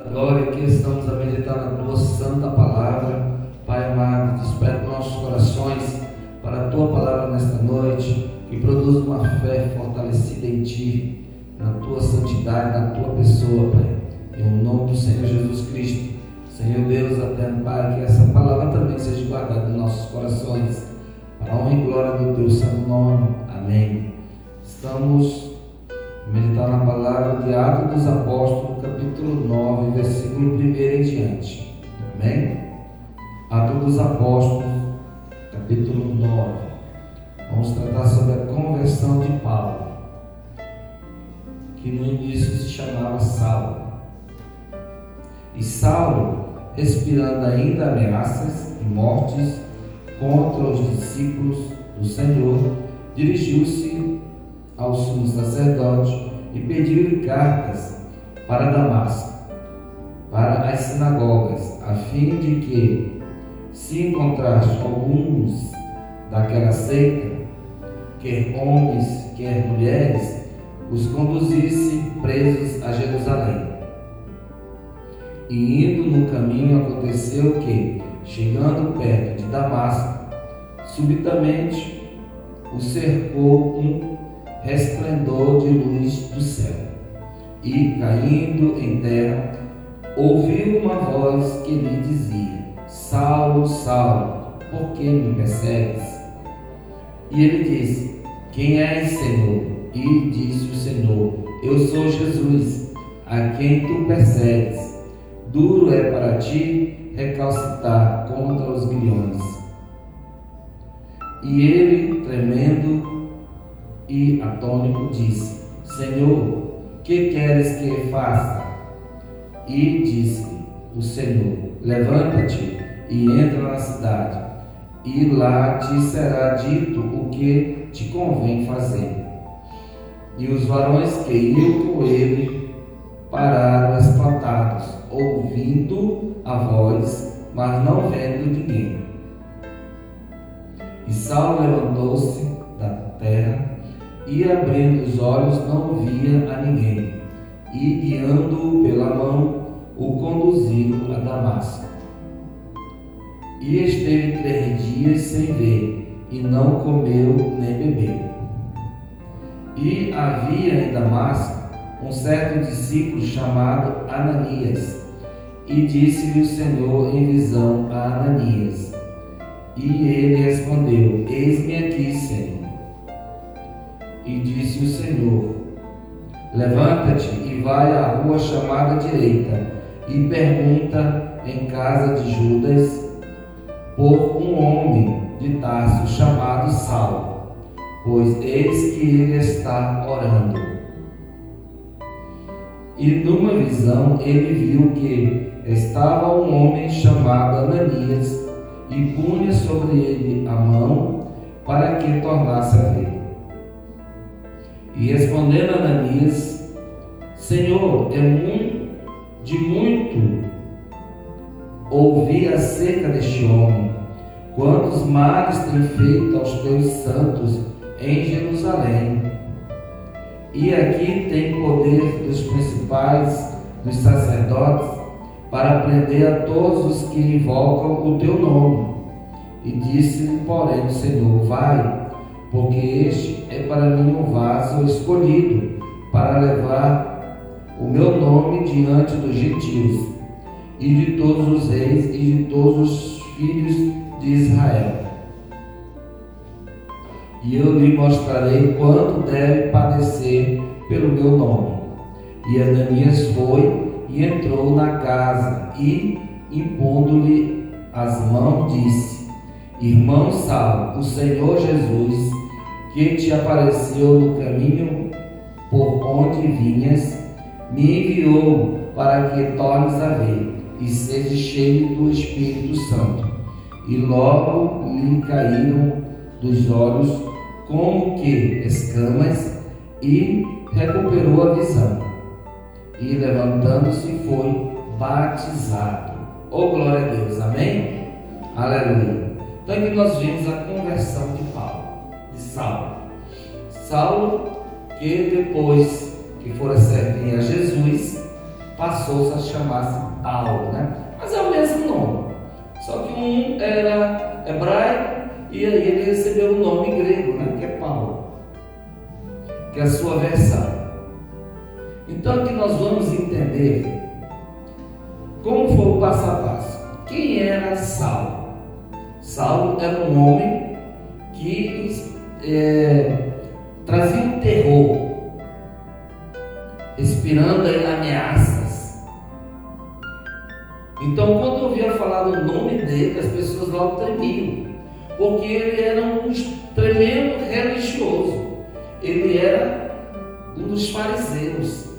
Glória, que estamos a meditar na tua santa palavra. Pai amado, desperta nossos corações para a tua palavra nesta noite, que produza uma fé fortalecida em ti, na tua santidade, na tua pessoa, Pai. Em nome do Senhor Jesus Cristo, Senhor Deus, atendo, Pai, que essa palavra também seja guardada em nossos corações, para a honra e glória do teu santo nome. Amém. Estamos meditar na palavra de Atos dos Apóstolos, capítulo 9, versículo 1 em diante. Amém? Atos dos Apóstolos, capítulo 9. Vamos tratar sobre a conversão de Paulo, que no início se chamava Saulo. E Saulo, respirando ainda ameaças e mortes contra os discípulos do Senhor, dirigiu-se ao sumo sacerdote e pediu-lhe cartas para Damasco, para as sinagogas, a fim de que, se encontraste alguns daquela seita, quer homens, quer mulheres, os conduzisse presos a Jerusalém. E indo no caminho, aconteceu que, chegando perto de Damasco, subitamente o cercou um resplendor de luz do céu, e, caindo em terra, ouviu uma voz que lhe dizia: Saulo, Saulo, por que me persegues? E ele disse: Quem és, Senhor? E disse o Senhor: Eu sou Jesus, a quem tu persegues. Duro é para ti recalcitrar contra os grilhões. E ele, tremendo e atônito, disse: Senhor, que queres que faça? E disse o Senhor: Levanta-te e entra na cidade, e lá te será dito o que te convém fazer. E os varões que iam com ele pararam espantados, ouvindo a voz, mas não vendo ninguém. E Saulo levantou-se da terra e, abrindo os olhos, não via a ninguém, e, guiando-o pela mão, o conduziram a Damasco. E esteve 3 dias sem ver, e não comeu nem bebeu. E havia em Damasco um certo discípulo chamado Ananias, e disse-lhe o Senhor em visão a Ananias. E ele respondeu: Eis-me aqui, Senhor. E disse o Senhor: Levanta-te e vai à rua chamada direita, e pergunta em casa de Judas por um homem de Tarso chamado Saulo, pois eis que ele está orando. E numa visão ele viu que estava um homem chamado Ananias, e punha sobre ele a mão para que tornasse a ver. E respondendo Ananias: Senhor, de muito ouvi acerca deste homem, quantos males tem feito aos teus santos em Jerusalém. E aqui tem poder dos principais dos sacerdotes para prender a todos os que invocam o teu nome. E disse-lhe, porém, o Senhor: Vai, porque este é para mim um vaso escolhido para levar o meu nome diante dos gentios, e de todos os reis e de todos os filhos de Israel. E eu lhe mostrarei quanto deve padecer pelo meu nome. E Ananias foi e entrou na casa, e, impondo-lhe as mãos, disse: Irmão Saulo, o Senhor Jesus, que te apareceu no caminho por onde vinhas, me enviou para que tornes a ver e seja cheio do Espírito Santo. E logo lhe caíram dos olhos como que escamas, e recuperou a visão. E levantando-se foi batizado. Oh, glória a Deus, amém? Aleluia. Então aqui nós vimos a conversão de Saulo. Saulo, que depois que fora servir a Jesus, passou-se a chamar-se Paulo, né? Mas é o mesmo nome, só que um era hebraico e aí ele recebeu o nome grego, né? Que é Paulo, que é a sua versão. Então aqui nós vamos entender como foi o passo a passo. Quem era Saulo? Saulo era um homem que trazia um terror, respirando aí ameaças. Então, quando eu ouvia falar do nome dele, as pessoas logo tremiam, porque ele era um tremendo religioso. Ele era um dos fariseus.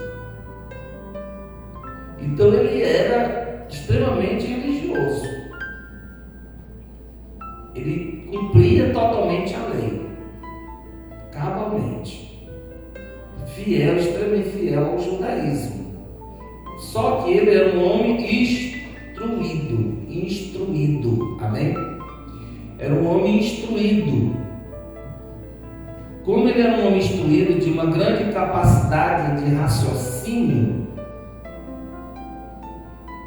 Então, ele era extremamente religioso. Ele cumpria totalmente a lei, cabalmente, fiel, extremamente fiel ao judaísmo. Só que ele era um homem instruído, amém? Era um homem instruído. Como ele era um homem instruído, de uma grande capacidade de raciocínio,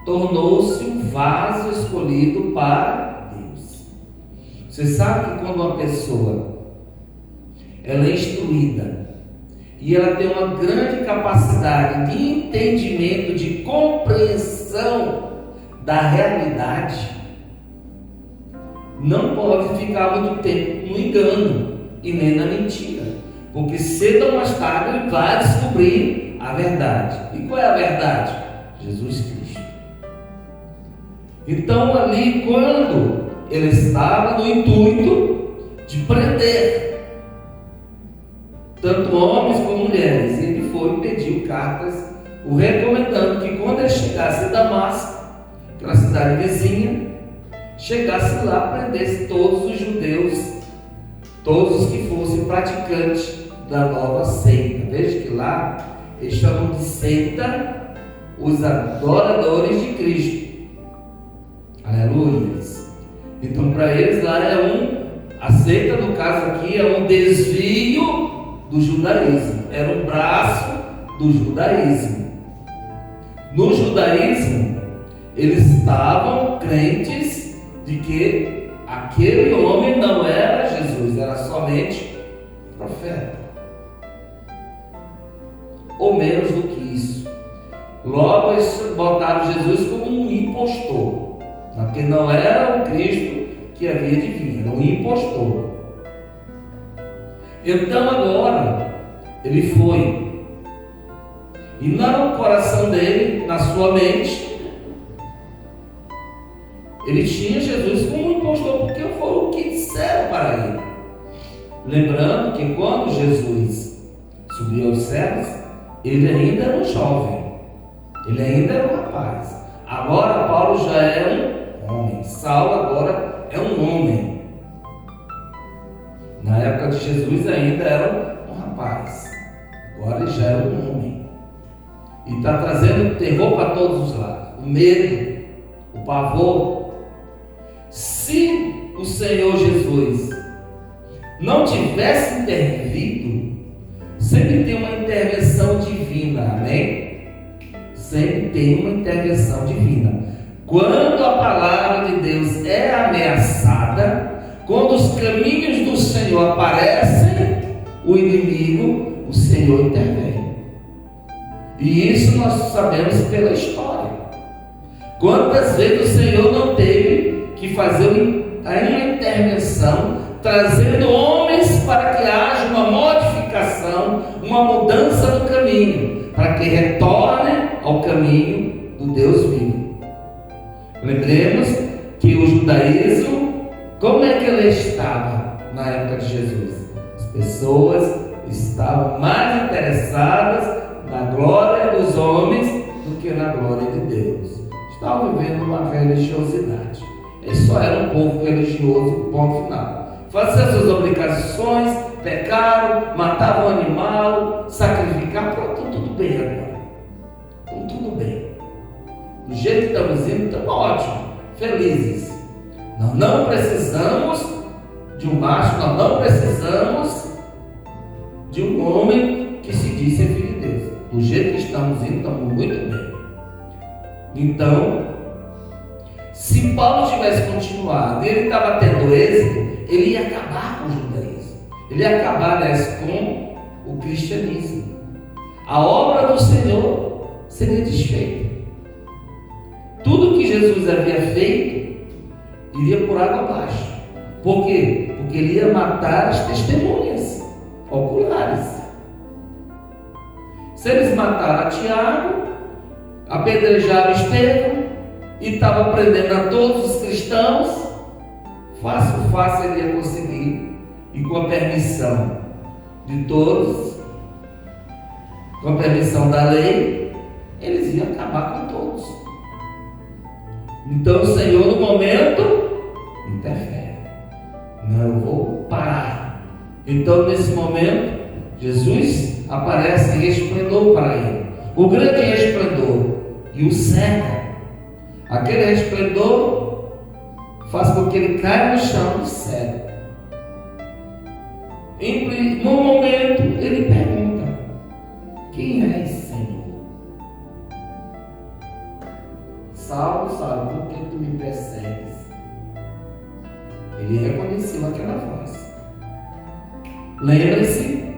tornou-se um vaso escolhido para Deus. Você sabe que quando uma pessoa ela é instruída e ela tem uma grande capacidade de entendimento, de compreensão da realidade, não pode ficar muito tempo no engano e nem na mentira, porque cedo ou mais tarde ele vai descobrir a verdade. E qual é a verdade? Jesus Cristo. Então ali, quando ele estava no intuito de prender tanto homens como mulheres, ele foi e pediu cartas, o recomendando que quando ele chegasse em Damasco, aquela cidade vizinha, chegasse lá, prendesse todos os judeus, todos os que fossem praticantes da nova seita. Veja que lá eles chamam de seita os adoradores de Cristo. Aleluia. Então, para eles lá a seita, no caso aqui, é um desvio do judaísmo, era um braço do judaísmo. No judaísmo, eles estavam crentes de que aquele homem não era Jesus, era somente profeta, ou menos do que isso. Logo eles botaram Jesus como um impostor, porque não era o Cristo que havia de vir, era um impostor. Então agora ele foi, e no coração dele, na sua mente, ele tinha Jesus como um impostor, porque foi o que disseram para ele. Lembrando que quando Jesus subiu aos céus, ele ainda era um jovem, ele ainda era um rapaz. Agora Paulo já é um homem, Saulo agora é um homem. Na época de Jesus ainda era um rapaz, agora ele já é um homem. E está trazendo terror para todos os lados, o medo, o pavor. Se o Senhor Jesus não tivesse intervido, sempre tem uma intervenção divina, amém? Sempre tem uma intervenção divina. Quando a palavra de Deus é ameaçada, quando os caminhos do Senhor aparecem, o inimigo, o Senhor intervém. E isso nós sabemos pela história. Quantas vezes o Senhor não teve que fazer uma intervenção, trazendo homens para que haja uma modificação, uma mudança no caminho, para que retornem ao caminho do Deus vivo. Lembremos que o judaísmo, como é que ele estava na época de Jesus? As pessoas estavam mais interessadas na glória dos homens do que na glória de Deus. Estavam vivendo uma religiosidade. Eles só eram um povo religioso, ponto final. Faziam suas obrigações, pecaram, matavam um animal, sacrificavam, pronto, tudo bem agora. Então, tudo bem. Do jeito que estamos indo, estamos ótimos, felizes. Nós não precisamos de um macho, nós não precisamos de um homem que se diz ser filho de Deus. Do jeito que estamos indo, estamos muito bem. Então, se Paulo tivesse continuado, ele estava tendo êxito, ele ia acabar com o judaísmo, ele ia acabar, com o cristianismo. A obra do Senhor seria desfeita. Tudo que Jesus havia feito iria por água abaixo. Por quê? Porque ele ia matar as testemunhas oculares. Se eles mataram a Tiago, apedrejaram Estevão e estavam prendendo a todos os cristãos, fácil ele ia conseguir, e com a permissão de todos, com a permissão da lei, eles iam acabar com todos. Então o Senhor, no momento, interfere. Não, eu vou parar. Então, nesse momento, Jesus aparece em resplendor para ele, o grande resplendor, e o cega. Aquele resplendor faz com que ele caia no chão e cego. No momento, ele pergunta: quem és, Senhor? Saulo, Saulo, por que tu me persegues? Ele reconheceu aquela voz. Lembre-se,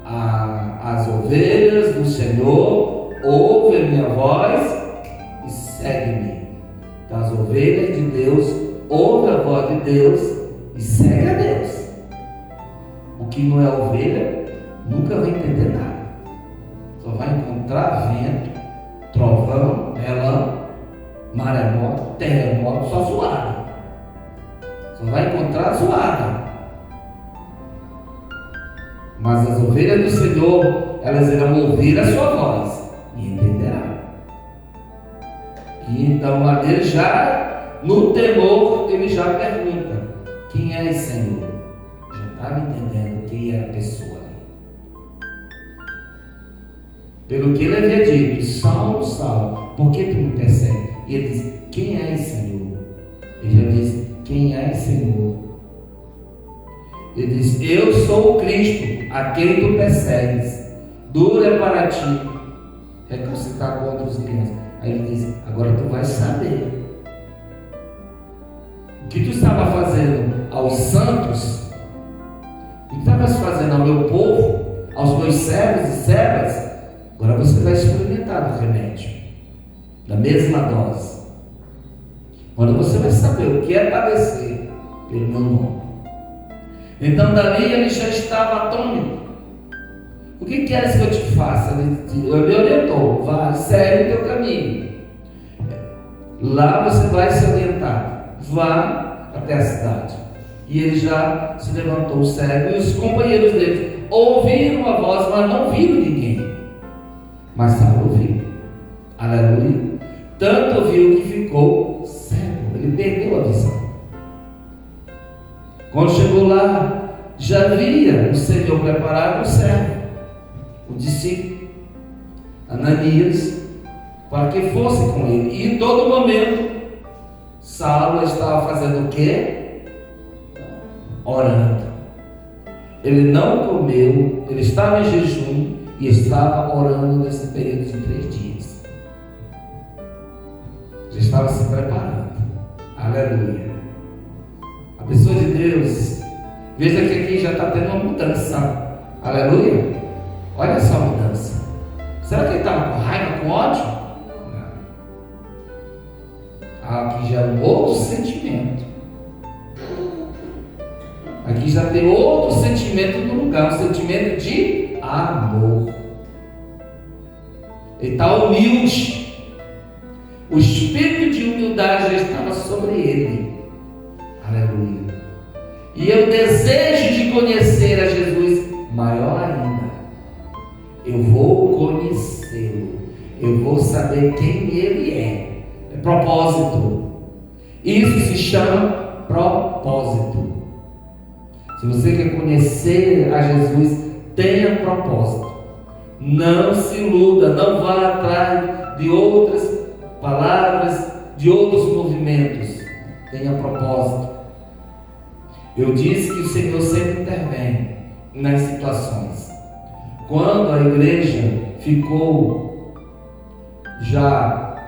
as ovelhas do Senhor ouvem a minha voz e seguem-me. Então, as ovelhas de Deus ouvem a voz de Deus e seguem a Deus. O que não é ovelha nunca vai entender nada. Só vai encontrar vento, trovão, relâmpago, maremoto, terremoto, só zoada. Só vai encontrar zoada. Mas as ovelhas do Senhor, elas irão ouvir a sua voz e entenderão. E então ele já, no temor, ele já pergunta: quem é esse Senhor? Já estava entendendo quem era a pessoa ali. Pelo que ele havia dito: Saulo, Saulo, por que tu me persegues? E ele diz: quem é esse Senhor? Ele já diz: quem é esse Senhor? Ele diz: eu sou o Cristo, a quem tu persegues. Duro é para ti recalcitrar contra os irmãos. Aí ele diz: agora tu vais saber o que tu estava fazendo aos santos, o que tu estavas fazendo ao meu povo, aos meus servos e servas. Agora você vai experimentar o remédio da mesma dose. Agora você vai saber o que é padecer pelo meu nome. Então dali ele já estava atônito. O que queres que eu te faça? Ele me orientou: vai, segue o teu caminho. Lá você vai se orientar. Vá até a cidade. E ele já se levantou cego, e os companheiros dele ouviram a voz, mas não viram ninguém. Mas Saulo ouviu. Aleluia. Tanto ouviu que ficou cego. Ele perdeu a visão. Quando chegou lá, já via o Senhor preparar o servo, o discípulo Ananias, para que fosse com ele. E em todo momento, Saulo estava fazendo o quê? Orando. Ele não comeu, ele estava em jejum e estava orando nesse período de 3 dias. Já estava se preparando. Aleluia. A pessoa de Deus, veja que aqui já está tendo uma mudança. Aleluia. Olha só a mudança. Será que ele estava com raiva, com ódio? Não. Aqui já é um outro sentimento. Aqui já tem outro sentimento no lugar, um sentimento de amor. Ele está humilde. O espírito de humildade já estava sobre ele. Aleluia. E eu desejo de conhecer a Jesus maior ainda. Eu vou conhecê-lo. Eu vou saber quem ele é. É propósito. Isso se chama propósito. Se você quer conhecer a Jesus, tenha propósito. Não se iluda, não vá atrás de outras palavras, de outros movimentos. Tenha propósito. Eu disse que o Senhor sempre intervém nas situações. Quando a igreja ficou já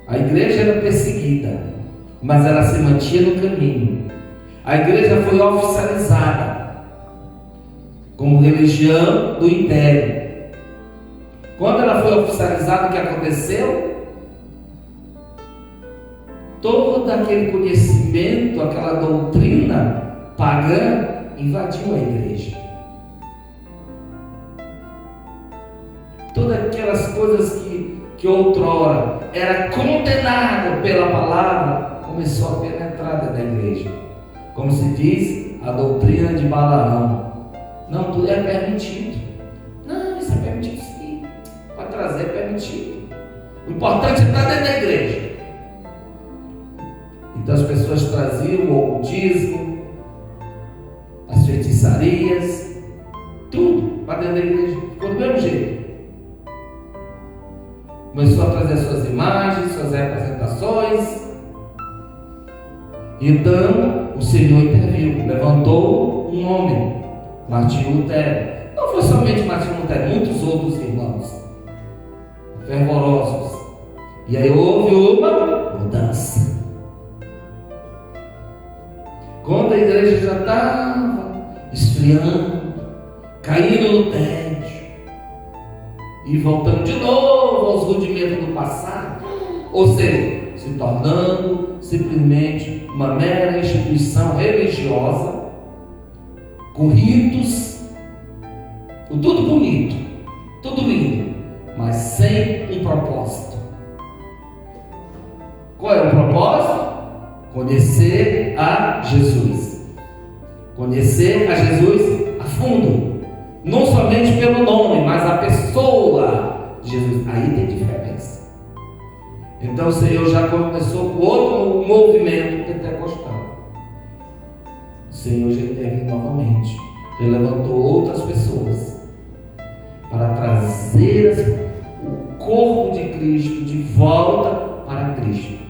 A igreja era perseguida, mas ela se mantinha no caminho. A igreja foi oficializada como religião do império. Quando ela foi oficializada, o que aconteceu? Todo aquele conhecimento, aquela doutrina pagã invadiu a igreja. Todas aquelas coisas que outrora era condenada pela palavra, começou a penetrar dentro da igreja. Como se diz, a doutrina de Balaão. Não, tudo é permitido. Não, isso é permitido sim. Para trazer é permitido. O importante é estar dentro da igreja. Então as pessoas traziam o ocultismo, as feitiçarias, tudo para dentro da igreja. Ficou do mesmo jeito. Começou a trazer suas imagens, suas representações. Então o Senhor interviu, levantou um homem, Martinho Lutero. Não foi somente Martinho Lutero, muitos outros irmãos fervorosos. E aí houve uma mudança. Quando a igreja já estava esfriando, caindo no tédio e voltando de novo aos rudimentos do passado, ou seja, se tornando simplesmente uma mera instituição religiosa, com ritos, com tudo bonito, tudo lindo, mas sem um propósito. Qual é o propósito? Conhecer a Jesus. Conhecer a Jesus a fundo, não somente pelo nome, mas a pessoa de Jesus. Aí tem diferença. Então o Senhor já começou com outro movimento pentecostal. O Senhor já interviu novamente. Ele levantou outras pessoas para trazer o corpo de Cristo de volta para Cristo.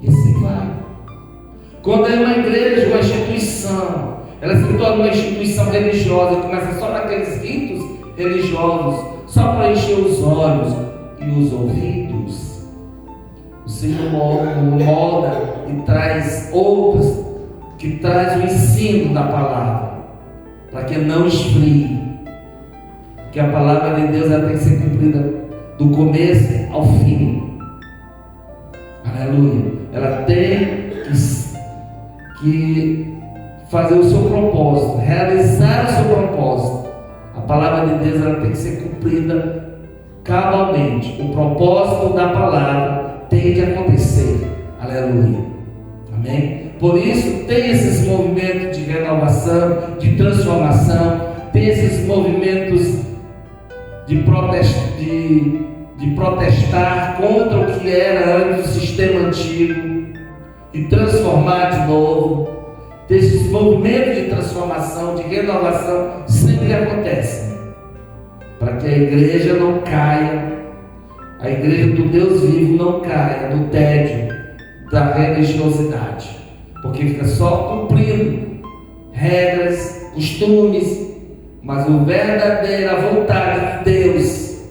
E assim vai. Quando é uma igreja, uma instituição, ela se torna uma instituição religiosa, começa só naqueles ritos religiosos, só para encher os olhos e os ouvidos. O Senhor molda e traz outros, que traz o ensino da palavra, para que não esfrie. Porque a palavra de Deus ela tem que ser cumprida do começo ao fim. Aleluia. Ela tem que fazer o seu propósito, realizar o seu propósito. A palavra de Deus ela tem que ser cumprida cabalmente. O propósito da palavra tem de acontecer. Aleluia. Amém? Por isso tem esses movimentos de renovação, de transformação, tem esses movimentos de protestar contra o que era antes o sistema antigo e transformar de novo. Esses movimentos de transformação, de renovação sempre acontecem para que a igreja não caia, a igreja do Deus vivo não caia no tédio da religiosidade, porque fica só cumprindo regras, costumes, mas a verdadeira vontade de Deus,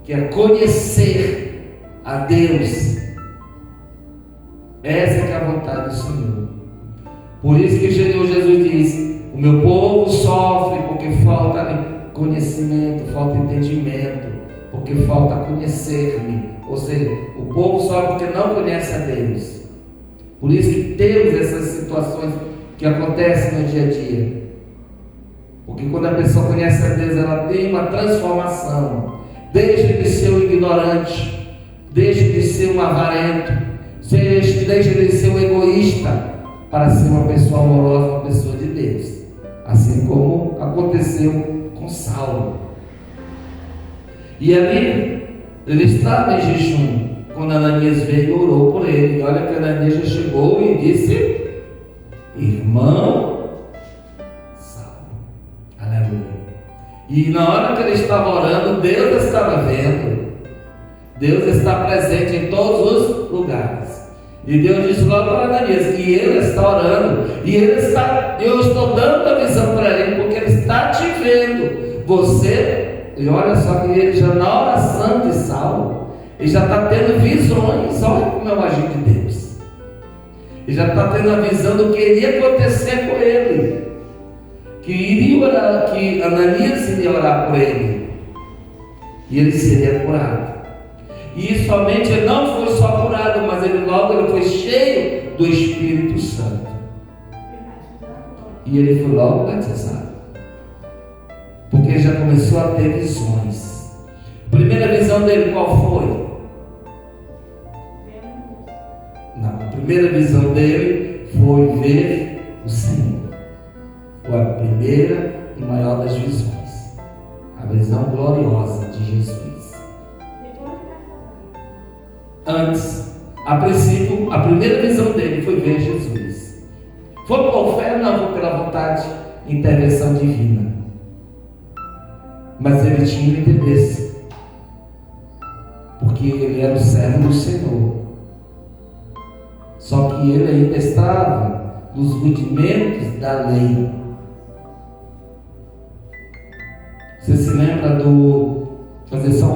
que é conhecer a Deus, essa que é a vontade do Senhor. Por isso que Jesus diz: o meu povo sofre porque falta conhecimento, falta entendimento, porque falta conhecer-me. Ou seja, o povo sofre porque não conhece a Deus. Por isso que temos essas situações que acontecem no dia a dia. Porque quando a pessoa conhece a Deus, ela tem uma transformação. Deixa de ser um ignorante, deixa de ser um avarento, deixa de ser um egoísta, para ser uma pessoa amorosa, uma pessoa de Deus. Assim como aconteceu com Saulo. E ali, ele estava em jejum, quando Ananias veio e orou por ele. E olha que Ananias já chegou e disse: irmão Saulo. Aleluia. E na hora que ele estava orando, Deus estava vendo. Deus está presente em todos os lugares. E Deus disse logo para Ananias: e ele está orando, e eu estou dando a visão para ele, porque ele está te vendo. Você, e olha só que ele já na oração de Saulo, Ele já está tendo visões. Olha como é o agir de Deus. Ele já está tendo a visão do que iria acontecer com ele. Que iria orar, que Ananias iria orar por ele. E ele seria curado. E somente ele não foi só curado, mas ele foi cheio do Espírito Santo. E ele foi logo batizado. Porque ele já começou a ter visões. A primeira visão dele qual foi? Não, a primeira visão dele foi ver o Senhor. Foi a primeira e maior das visões. A visão gloriosa de Jesus. Antes, a princípio, a primeira visão dele foi ver Jesus. Foi por fé? Não, foi pela vontade e intervenção divina. Mas ele tinha interesse, porque ele era o servo do Senhor. Só que ele ainda estava nos rudimentos da lei. Você se lembra do... fazer só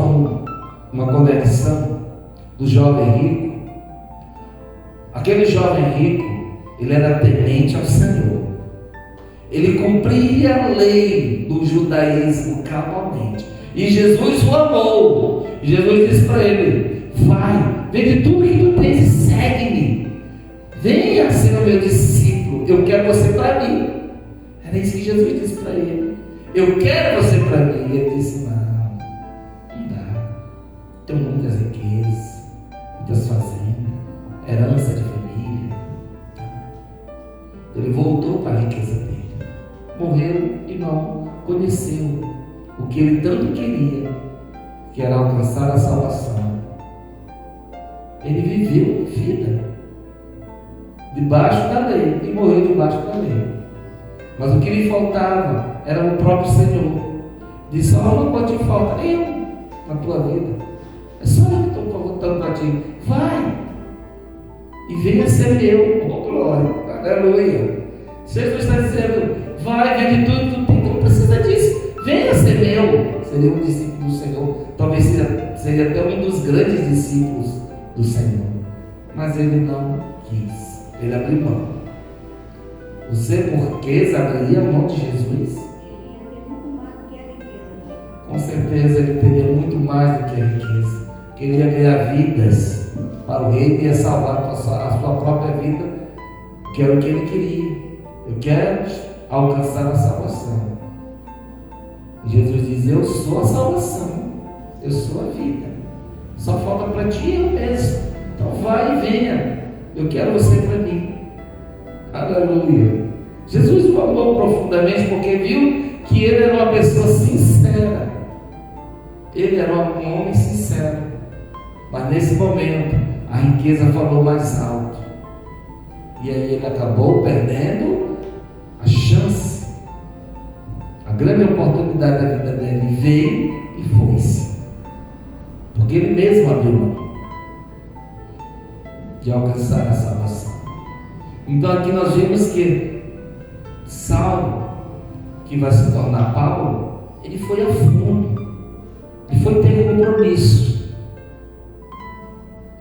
uma conexão do jovem rico? Aquele jovem rico, ele era temente ao Senhor. Ele cumpria a lei do judaísmo cabalmente. E Jesus o amou. E Jesus disse para ele: vai, vende tudo que tu tens e segue-me. Venha ser o meu discípulo. Eu quero você para mim. Era isso que Jesus disse para ele. Eu quero você para mim. E ele disse: não dá. Tenho muitas riquezas, muitas fazendas, herança de família. Ele voltou para a riqueza dele. Morreu e não conheceu o que ele tanto queria, que era alcançar a salvação. Ele viveu vida debaixo da lei e morreu debaixo da lei. Mas o que lhe faltava era o próprio Senhor. Disse: uma coisa te falta, eu na tua vida. É só eu que estou voltando para ti. Vai e venha ser meu. Oh, glória, aleluia. Jesus está dizendo: vai, vende tudo, tu tem, não precisa disso. Venha ser meu. Seria um discípulo do Senhor. Talvez seria até um dos grandes discípulos do Senhor. Mas ele não quis. Ele abriu mão. Você, por abriria mão de Jesus? Com certeza ele teria muito mais do que a riqueza. Queria ganhar vidas para o reino e ia salvar a sua própria vida, que era o que ele queria. Eu quero alcançar a salvação. E Jesus diz: eu sou a salvação, eu sou a vida. Só falta para ti eu mesmo. Então vai e venha. Eu quero você para mim. Aleluia. Jesus o amou profundamente porque viu que ele era uma pessoa sincera. Ele era um homem sincero. Mas nesse momento a riqueza falou mais alto. E aí ele acabou perdendo a chance, a grande oportunidade da vida dele. Veio e foi-se. Porque ele mesmo abriu mão de alcançar a salvação. Então aqui nós vemos que Saulo, que vai se tornar Paulo, ele foi a fundo. Ele foi ter compromisso.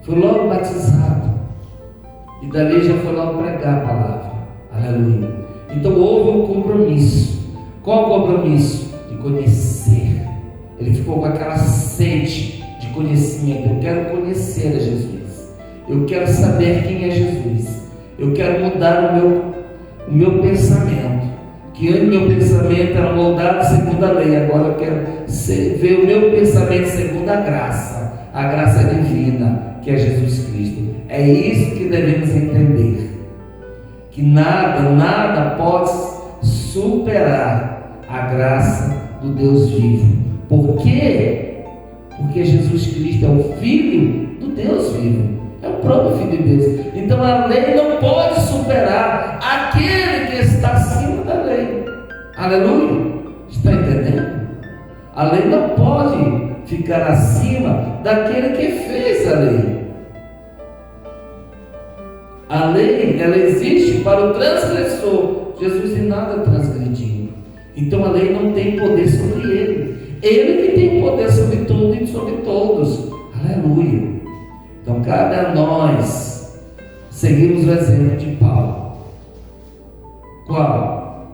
Foi logo batizado. E dali já foi logo pregar a palavra. Aleluia. Então houve um compromisso. Qual o compromisso? De conhecer. Ele ficou com aquela sede de conhecimento. Eu quero conhecer a Jesus. Eu quero saber quem é Jesus. Eu quero mudar o meu pensamento. Que antes meu pensamento era moldado segundo a lei. Agora eu quero ver o meu pensamento segundo a graça divina, que é Jesus Cristo. É isso que devemos entender. Que nada pode superar a graça do Deus vivo. Por quê? Porque Jesus Cristo é o Filho do Deus vivo. É o próprio Filho de Deus. Então a lei não pode superar aquele que está acima da lei. Aleluia. Está entendendo? A lei não pode ficar acima daquele que fez a lei. A lei, ela existe para o transgressor. Jesus em nada transgrediu. Então a lei não tem poder sobre ele. Ele que tem poder sobre tudo e sobre todos. Aleluia. Então cabe a nós seguirmos o exemplo de Paulo. Qual?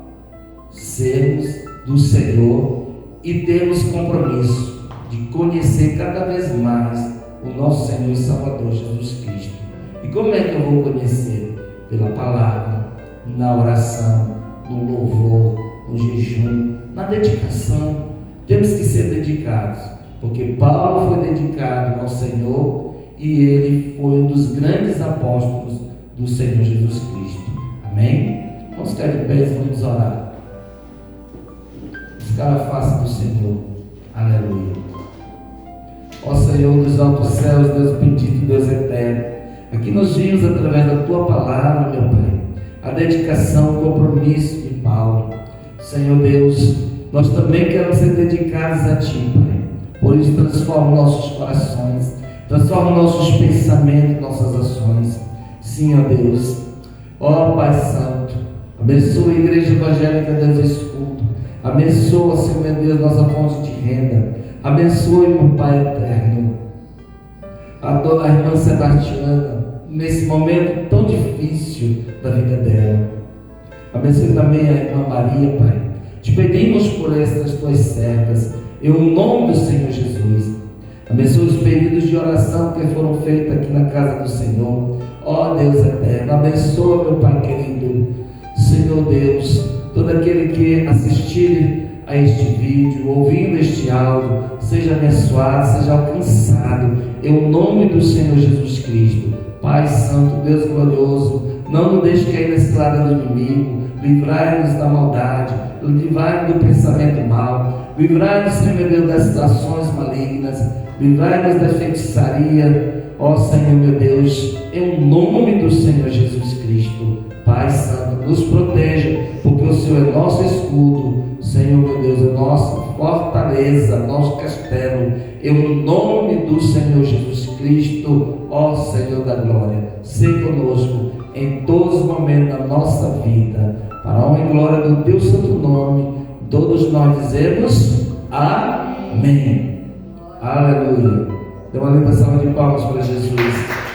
Sermos do Senhor e termos compromisso de conhecer cada vez mais o nosso Senhor e Salvador Jesus Cristo. E como é que eu vou conhecer? Pela palavra, na oração, no louvor, no jejum, na dedicação. Temos que ser dedicados, porque Paulo foi dedicado ao Senhor e ele foi um dos grandes apóstolos do Senhor Jesus Cristo. Amém? Vamos ficar de pé e vamos orar. Buscar a face do Senhor. Aleluia. Ó Senhor dos altos céus, Deus bendito, Deus eterno, aqui nós vimos através da Tua palavra, meu Pai, a dedicação, o compromisso de Paulo. Senhor Deus, nós também queremos ser dedicados a Ti, Pai. Por isso transforma nossos corações, transforma nossos pensamentos, nossas ações. Sim, ó Deus. Ó Pai Santo, abençoa a Igreja Evangélica Deus Escudo. Abençoa, Senhor meu Deus, nossa fonte de renda. Abençoe, meu Pai eterno, a irmã Sebastiana, nesse momento tão difícil da vida dela. Abençoe também a irmã Maria, Pai. Te pedimos por estas tuas servas, em nome do Senhor Jesus. Abençoe os pedidos de oração que foram feitos aqui na casa do Senhor. Ó Deus eterno, abençoa, meu Pai querido. Senhor Deus, todo aquele que assistir a este vídeo, ouvindo este áudio, seja abençoado, seja alcançado, em nome do Senhor Jesus Cristo. Pai Santo, Deus glorioso, não nos deixe cair na estrada do inimigo, livrai-nos da maldade, livrai-nos do pensamento mau, livrai-nos, Senhor meu Deus, das situações malignas, livrai-nos da feitiçaria, ó Senhor meu Deus, em nome do Senhor Jesus Cristo. Pai Santo, nos proteja, porque o Senhor é nosso escudo, Senhor meu Deus, é nossa fortaleza, nosso castelo, em nome do Senhor Jesus Cristo, ó Senhor da glória. Seja conosco em todos os momentos da nossa vida, para a honra e glória do teu santo nome, todos nós dizemos amém. Aleluia. Dê uma linda salva de palmas para Jesus.